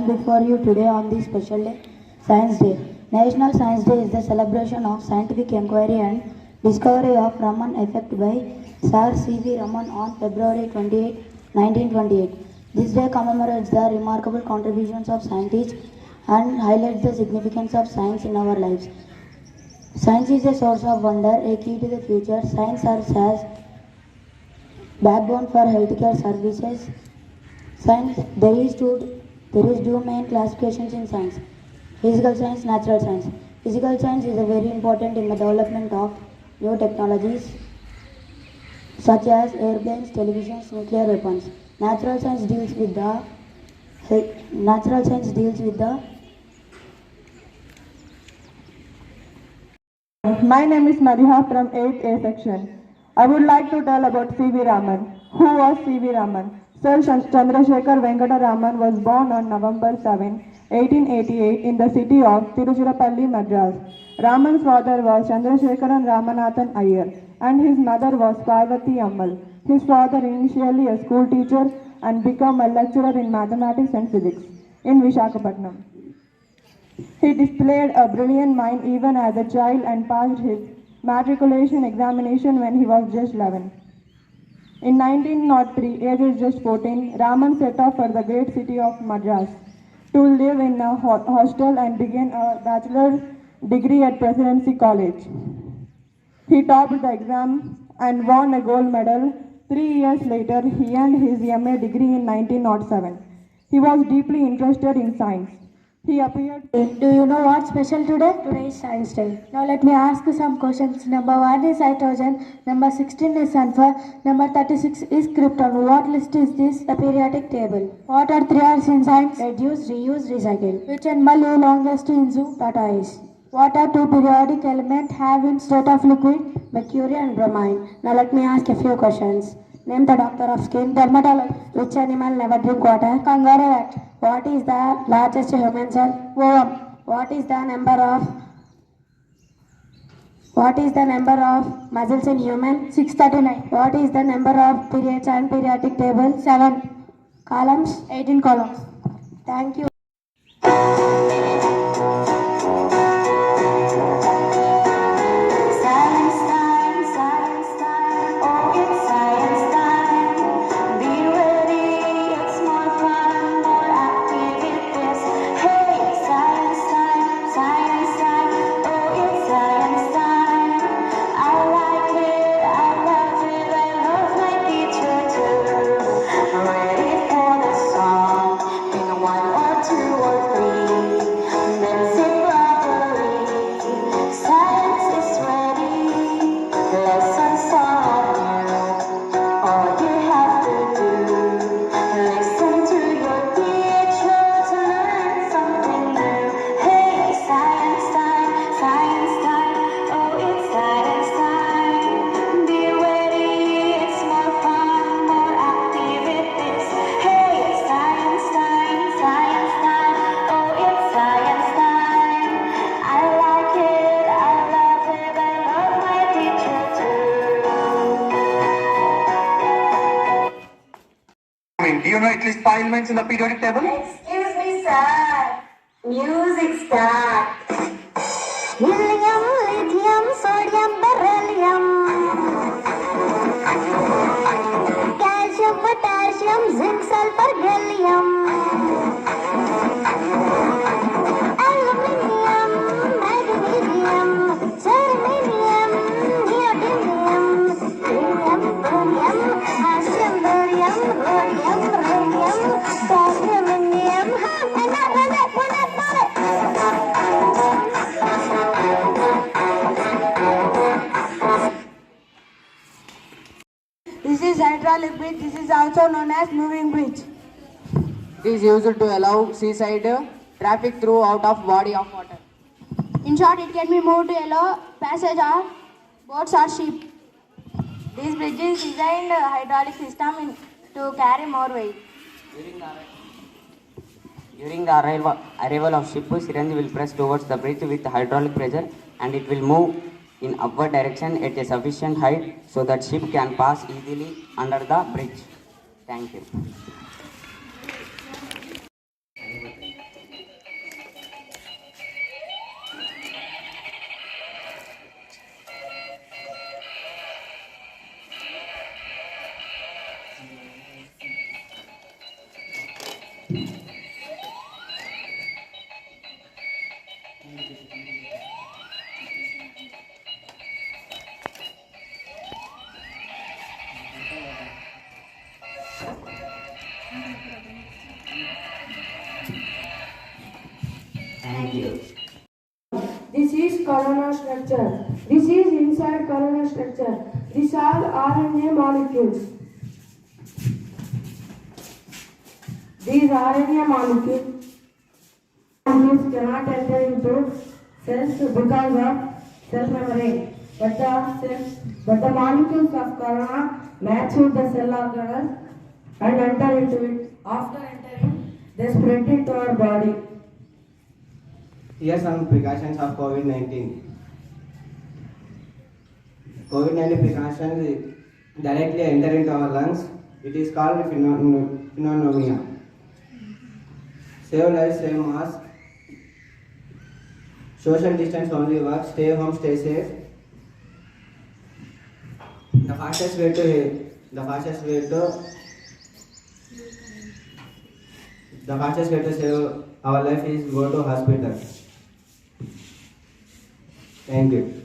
stand before you today on this special day, Science Day. National Science Day is the celebration of scientific inquiry and discovery of Raman effect by Sir C.V. Raman on February 28, 1928. This day commemorates the remarkable contributions of scientists and highlights the significance of science in our lives. Science is a source of wonder, a key to the future. Science serves as backbone for healthcare services. Science, there is two main classifications in science: physical science, natural science. Physical science is very important in the development of new technologies such as airplanes, televisions, nuclear weapons. Natural science deals with the My name is Madhya from 8A section. I would like to tell about C.V. Raman. Who was C.V. Raman? Sir Chandrasekhar Venkata Raman was born on November 7, 1888 in the city of Tiruchirappalli, Madras. Raman's father was Chandrasekharan Ramanathan Iyer and his mother was Parvati Ammal. His father initially a school teacher and became a lecturer in mathematics and physics in Visakhapatnam. He displayed a brilliant mind even as a child and passed his matriculation examination when he was just 11. In 1903, aged just 14, Raman set off for the great city of Madras to live in a hostel and begin a bachelor's degree at Presidency College. He topped the exam and won a gold medal. 3 years later, he earned his MA degree in 1907. He was deeply interested in science. He appeared. Do you know what's special today? Today is Science Day. Now let me ask you some questions. Number 1 is hydrogen, number 16 is sulfur, number 36 is krypton. What list is this? The periodic table. What are 3 R's in science? Reduce, reuse, recycle. Which animal live longest in zoo? Tortoise. What are 2 periodic elements have in state of liquid? Mercury and bromine. Now let me ask a few questions. Name the doctor of skin. Dermatologist. Which animal never drink water? Kangaroo rat. What is the largest human cell? Ovum. What is the number of muscles in human? 639. What is the number of periods and periodic table? 7. Columns? 18 columns. Thank you. Do you know at least 5 elements in the periodic table? Excuse me, sir. Music start. Helium, lithium, sodium, beryllium. Calcium, potassium, zinc, sulfur, gallium. Aluminium, magnesium, germanium, neodymium, helium, thorium, calcium, barium, rhodium, rhenium, cadmium, and that was it. This is hydraulic bridge. This is also known as moving bridge. It is used to allow seaside traffic through out of body of water. In short, it can be moved to allow passage of boats or ship. This bridge is designed hydraulic system to carry more weight. During the arrival of ship, syringe will press towards the bridge with hydraulic pressure and it will move in upward direction at a sufficient height so that ship can pass easily under the bridge. Thank you. Thank you. This is corona structure. This is inside corona structure. These are RNA molecules. These RNA molecules cannot enter into cells because of cell membrane. But the molecules of corona match with the cell organelles and enter into it. After entering, they spread it to our body. Here are some precautions of COVID-19. COVID-19 precautions directly enter into our lungs. It is called pneumonia. Save lives, save mask. Social distance only works. Stay home, stay safe. The fastest way to save our life is go to hospital. Thank you.